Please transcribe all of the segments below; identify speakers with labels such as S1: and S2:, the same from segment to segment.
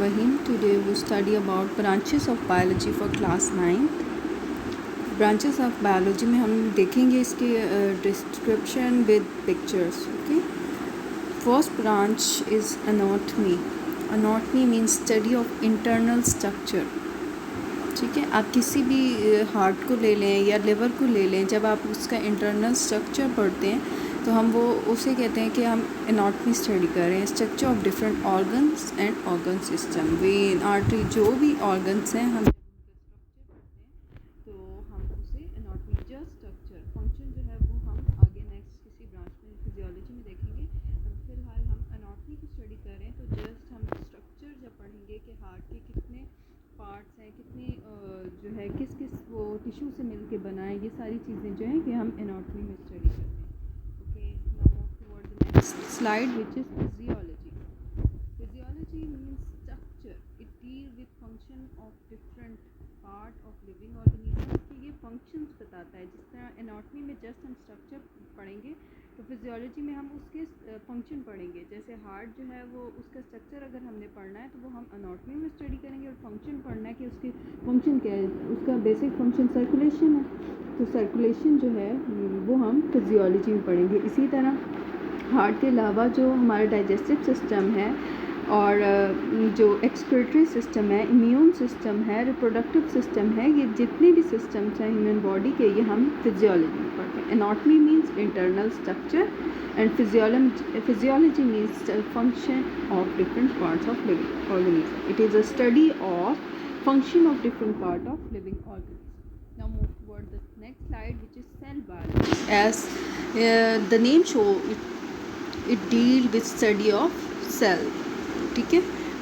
S1: Rahim. Today we study about branches of biology for class 9th. Branches of biology में हम देखेंगे इसके description with pictures. Okay. First branch is anatomy. Anatomy means study of internal structure. ठीक है, आप किसी भी heart को ले लें या लिवर को ले लें, जब आप उसका इंटरनल स्ट्रक्चर पढ़ते हैं तो हम वो उसे कहते हैं कि हम एनाटमी स्टडी कर रहे हैं. Structure of different organs and organ system. When, artery, जो भी ऑर्गन्स हैं हम तो हम उसे एनाटमी जस्ट स्ट्रक्चर फंक्शन जो है वो हम आगे नेक्स्ट किसी ब्रांच में फिजियोलॉजी में देखेंगे. फिलहाल हम एनाटमी की स्टडी कर रहे हैं तो जस्ट हम स्ट्रक्चर जब पढ़ेंगे कि हार्ट के कितने पार्ट्स हैं, कितने जो है किस किस वो टिश्यू से मिल के बना है, ये सारी चीज़ें जो हैं कि हम एनाटमी में स्टडी करते हैं. Slide, which is physiology. Physiology means structure. It deals with function of different part of living organism. कि ये functions बताता है. जिस तरह anatomy में just हम structure पढ़ेंगे तो physiology में हम उसके function पढ़ेंगे. जैसे heart जो है वो उसका structure अगर हमने पढ़ना है तो वो हम anatomy में study करेंगे, और function पढ़ना है कि उसकी function क्या है. उसका basic function circulation है, तो circulation जो है वो हम physiology में पढ़ेंगे. इसी तरह हार्ट के अलावा जो हमारा डाइजेस्टिव सिस्टम है और जो एक्सक्रीटरी सिस्टम है, इम्यून सिस्टम है, रिप्रोडक्टिव सिस्टम है, ये जितने भी सिस्टम्स हैं ह्यूमन बॉडी के, ये हम फिजियोलॉजी में पढ़ते हैं. Anatomy means internal structure and physiology means function of different parts of living organism. It is a study of function of different part of living organism. Now move toward the next slide, which is cell biology. As the name show it deal with study of cell. ठीक है,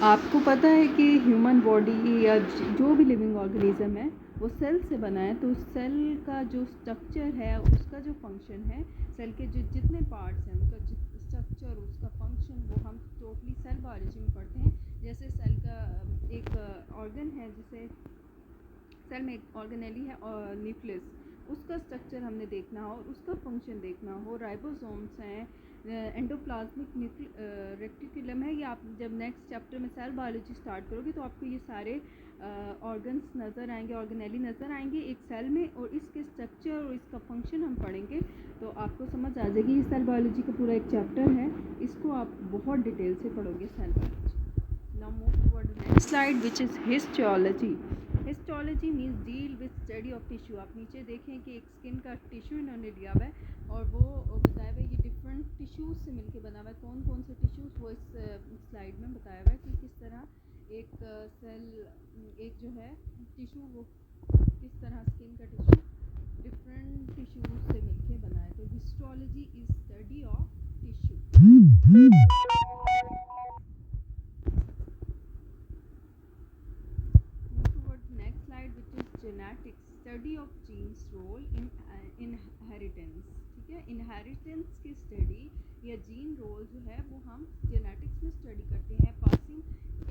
S1: आपको पता है कि human body या जो भी living organism है वो सेल से बना है. तो सेल का जो स्ट्रक्चर है, उसका जो फंक्शन है, सेल के जो जितने पार्ट्स हैं उनका स्ट्रक्चर, उसका फंक्शन, वो हम टोटली सेल बायोलॉजी में पढ़ते हैं. जैसे सेल का एक ऑर्गन है, जैसे सेल में एक ऑर्गेनेली है और न्यूक्लियस, उसका स्ट्रक्चर हमने देखना हो और उसका फंक्शन देखना हो. राइबोसोम्स हैं, एंडोप्लाज्मिक रेक्टिकुलम है. ये आप जब नेक्स्ट चैप्टर में सेल बायोलॉजी स्टार्ट करोगे तो आपको ये सारे ऑर्गन्स नज़र आएंगे, ऑर्गेनेली नज़र आएंगे एक सेल में, और इसके स्ट्रक्चर और इसका फंक्शन हम पढ़ेंगे तो आपको समझ आ जाएगी. ये सेल बायोलॉजी का पूरा एक चैप्टर है, इसको आप बहुत डिटेल से पढ़ोगे cell biology. Now move toward the next slide, which is histology. Histology means deal with study of tissue. आप नीचे देखें कि एक स्किन का टिश्यू इन्होंने लिया हुआ है और वो बताया हुआ है ये डिफरेंट टिश्यूज़ से मिलके बना हुआ है. कौन कौन से टिश्यूज़ वो इस स्लाइड में बताया हुआ है कि किस तरह एक सेल, एक जो है टिश्यू, वो किस तरह स्किन का टिश्यू डिफरेंट टिश्यूज़ से मिलके बना है. तो histology is study of tissue. Genetics, study of genes role in inheritance. ठीक है, इनहेरिटेंस की स्टडी या जीन रोल जो है वो हम जेनेटिक्स में स्टडी करते हैं. पासिंग,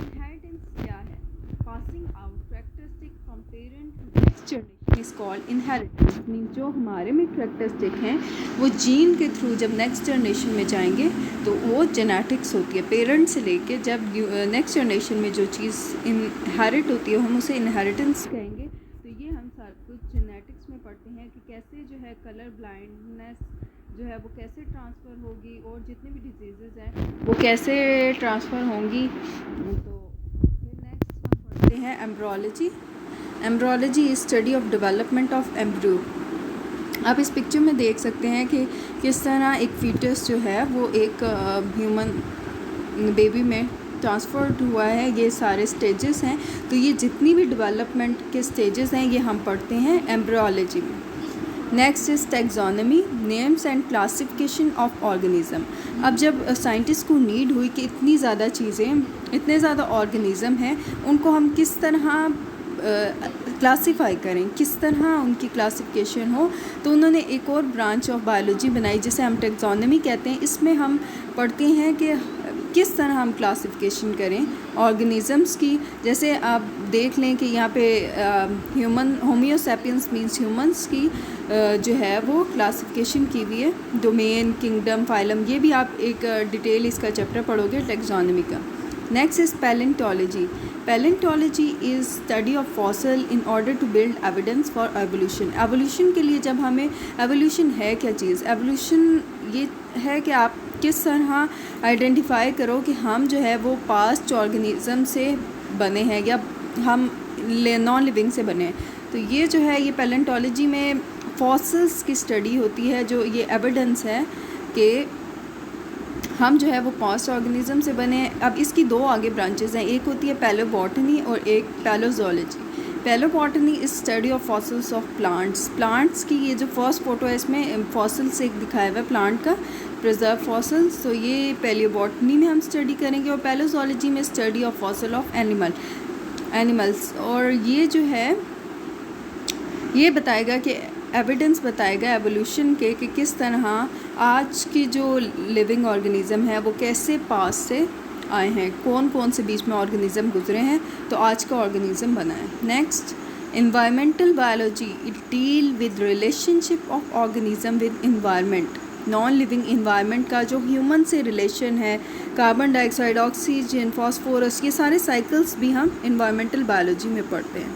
S1: इनहेरिटेंस क्या है? Passing out characteristic from parent to next generation is called inheritance. Means जो हमारे में कैरेक्टरिस्टिक हैं वो जीन के थ्रू जब नेक्स्ट जनरेशन में जाएंगे तो वो जेनेटिक्स होती है. पेरेंट से लेके जब नेक्स्ट जनरेशन में जो चीज़ इनहेरिट होती है हम उसे इनहेरिटेंस कहेंगे. ये हम सारा कुछ जेनेटिक्स में पढ़ते हैं कि कैसे जो है कलर ब्लाइंडनेस जो है वो कैसे ट्रांसफ़र होगी और जितने भी डिजीज़ हैं वो कैसे ट्रांसफ़र होंगी. तो फिर नेक्स्ट हम पढ़ते हैं embryology. Embryology is study of development of embryo. आप इस पिक्चर में देख सकते हैं कि किस तरह एक फीटस जो है वो एक ह्यूमन बेबी में ट्रांसफर्ड हुआ है. ये सारे स्टेजेस हैं. तो ये जितनी भी डेवलपमेंट के स्टेजेस हैं ये हम पढ़ते हैं एम्ब्रियोलॉजी में. Next is taxonomy, names and classification of organism. अब जब साइंटिस्ट को नीड हुई कि इतनी ज़्यादा चीज़ें, इतने ज़्यादा ऑर्गेनिज्म हैं, उनको हम किस तरह क्लासीफाई करें, किस तरह उनकी क्लासिफिकेशन हो, तो उन्होंने एक और ब्रांच ऑफ बायोलॉजी बनाई जिसे हम टैक्सोनॉमी कहते हैं. इसमें हम पढ़ते हैं कि किस तरह हम क्लासिफिकेशन करें ऑर्गेनिज़म्स की. जैसे आप देख लें कि यहाँ पे ह्यूमन, होमियोसैपियंस मीन्स ह्यूमंस की जो है वो क्लासिफिकेशन की हुई है. डोमेन, किंगडम, फाइलम, ये भी आप एक डिटेल इसका चैप्टर पढ़ोगे टैक्सोनॉमी का. Next is palaeontology. Palaeontology is study of fossil in order to build evidence for evolution. Evolution के लिए जब हमें एवोल्यूशन है क्या चीज़, एवोल्यूशन ये है कि आप किस तरह आइडेंटिफाई करो कि हम जो है वो पास्ट ऑर्गेनिज्म से बने हैं या हम नॉन लिविंग से बने हैं. तो ये जो है ये पैलेंटोलॉजी में फॉसल्स की स्टडी होती है, जो ये एविडेंस है कि हम जो है वो पास्ट ऑर्गेनिज्म से बने हैं. अब इसकी दो आगे ब्रांचेस हैं, एक होती है पैलेबॉटनी और एक palaeozoology. Palaeobotany is study of fossils of plants. Plants की ये जो फर्स्ट फोटो है इसमें फॉसल्स एक दिखाया हुआ है प्लांट का, प्रिजर्व फॉसल्स. तो ये पैलेबॉटनी में हम स्टडी करेंगे. और पैलोजोलॉजी में study of fossil of animals. और ये जो है ये बताएगा कि एविडेंस बताएगा एवोल्यूशन के कि किस तरह आज की जो लिविंग ऑर्गेनिज़म है वो कैसे पास से आए हैं, कौन कौन से बीच में ऑर्गेनिज़म गुजरे हैं तो आज का ऑर्गेनिज़म बना है. Next, environmental biology. It deal with relationship of organism with environment. Non living environment का जो ह्यूमन से रिलेशन है, कार्बन डाइऑक्साइड, ऑक्सीजन, फॉस्फोरस, ये सारे साइकिल्स भी हम इन्वायरमेंटल बायोलॉजी में पढ़ते हैं.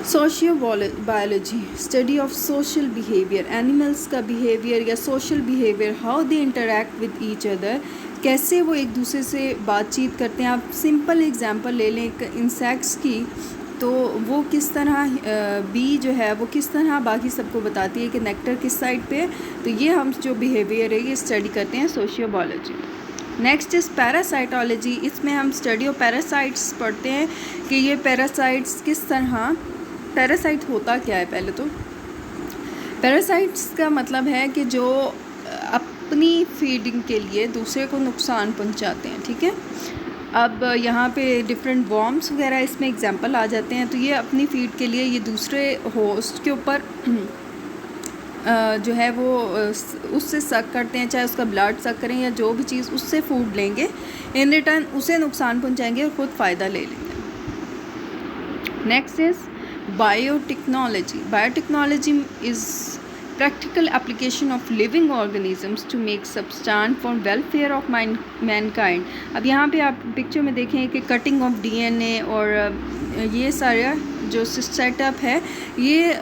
S1: Socio biology, study of social behaviour. Animals का बिहेवियर या social behaviour, how they interact with each other, कैसे वो एक दूसरे से बातचीत करते हैं. आप सिंपल एग्जांपल ले लें इंसेक्ट्स की, तो वो किस तरह बी जो है वो किस तरह बाकी सबको बताती है कि नेक्टर किस साइड पे है. तो ये हम जो बिहेवियर है ये स्टडी करते हैं socio biology. Next is parasitology. इसमें हम स्टडी ऑफ पैरासाइट्स पढ़ते हैं कि ये पैरासाइट्स किस तरह, पैरासाइट होता क्या है. पहले तो पैरासाइट्स का मतलब है कि जो अपनी फीडिंग के लिए दूसरे को नुकसान पहुंचाते हैं. ठीक है, अब यहाँ पे डिफरेंट वॉर्म्स वगैरह इसमें एग्जांपल आ जाते हैं. तो ये अपनी फीड के लिए ये दूसरे होस्ट के ऊपर जो है वो उससे सक करते हैं, चाहे उसका ब्लड सक करें या जो भी चीज़ उससे फूड लेंगे, इन रिटर्न उसे नुकसान पहुंचाएंगे और ख़ुद फ़ायदा ले लेंगे. Next is biotechnology. Biotechnology is practical application of living organisms to make substance for welfare of mankind. अब यहाँ पे आप पिक्चर में देखें कि कटिंग ऑफ डीएनए और ये सारा जो सेटअप है ये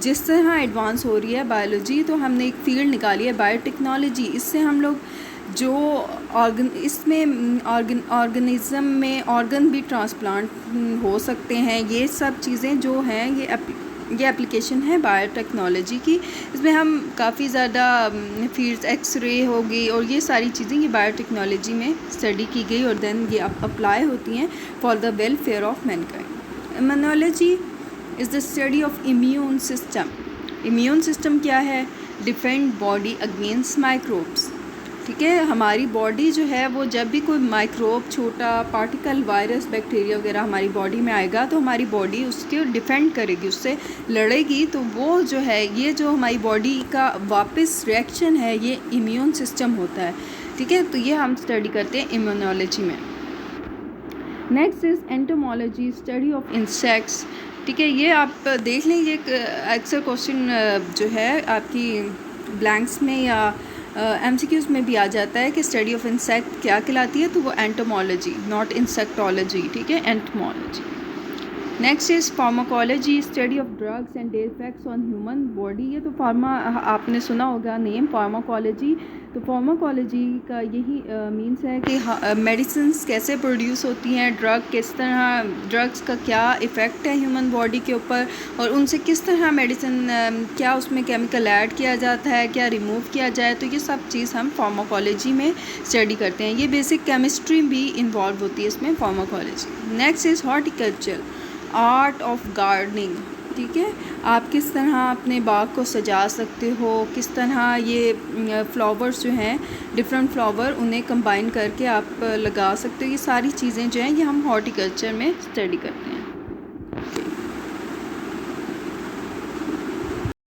S1: जिस तरह एडवांस हो रही है बायोलॉजी, तो हमने एक फील्ड निकाली है बायोटेक्नोलॉजी. इससे हम लोग जो ऑर्गेनिज़म में ऑर्गन भी ट्रांसप्लांट हो सकते हैं. ये सब चीज़ें जो हैं ये एप्लीकेशन है बायोटेक्नोलॉजी की. इसमें हम काफ़ी ज़्यादा फील्ड्स, एक्सरे होगी और ये सारी चीज़ें ये बायोटेक्नोलॉजी में स्टडी की गई और देन ये अप्लाई होती हैं for the welfare of Mankind. Immunology is the study of immune system. Immune system क्या है? Defend body against microbes. ठीक है, हमारी बॉडी जो है वो जब भी कोई माइक्रोब, छोटा पार्टिकल, वायरस, बैक्टीरिया वगैरह हमारी बॉडी में आएगा तो हमारी बॉडी उसके डिफेंड करेगी, उससे लड़ेगी. तो वो जो है ये जो हमारी बॉडी का वापस रिएक्शन है ये इम्यून सिस्टम होता है. ठीक है, तो ये हम स्टडी करते हैं इम्यूनोलॉजी में. Next is entomology, study of insects. ठीक है, ये आप देख लें, ये अक्सर क्वेश्चन जो है आपकी ब्लैंक्स में या MCQs में भी आ जाता है कि स्टडी ऑफ इंसेक्ट क्या कहलाती है. तो वो एंटोमोलॉजी, नॉट इंसेक्टोलॉजी. ठीक है, entomology. Next is pharmacology, study of drugs and there effects on human body. ये तो आपने सुना होगा नेम फार्माकोलॉजी. तो फार्माकोलॉजी का यही मीन्स है कि मेडिसिन्स कैसे प्रोड्यूस होती हैं, ड्रग किस तरह, ड्रग्स का क्या इफ़ेक्ट है ह्यूमन बॉडी के ऊपर और उनसे किस तरह मेडिसिन, क्या उसमें केमिकल ऐड किया जाता है, क्या रिमूव किया जाए. तो ये सब चीज़ हम फार्माकोलॉजी में स्टडी करते हैं. ये बेसिक केमिस्ट्री भी इन्वॉल्व होती है इसमें pharmacology. Next is horticulture, art of gardening. ठीक है, आप किस तरह अपने बाग को सजा सकते हो, किस तरह ये फ्लावर्स जो हैं, डिफरेंट फ्लावर, उन्हें कंबाइन करके आप लगा सकते हो. ये सारी चीज़ें जो हैं ये हम हॉर्टिकल्चर में स्टडी करते हैं.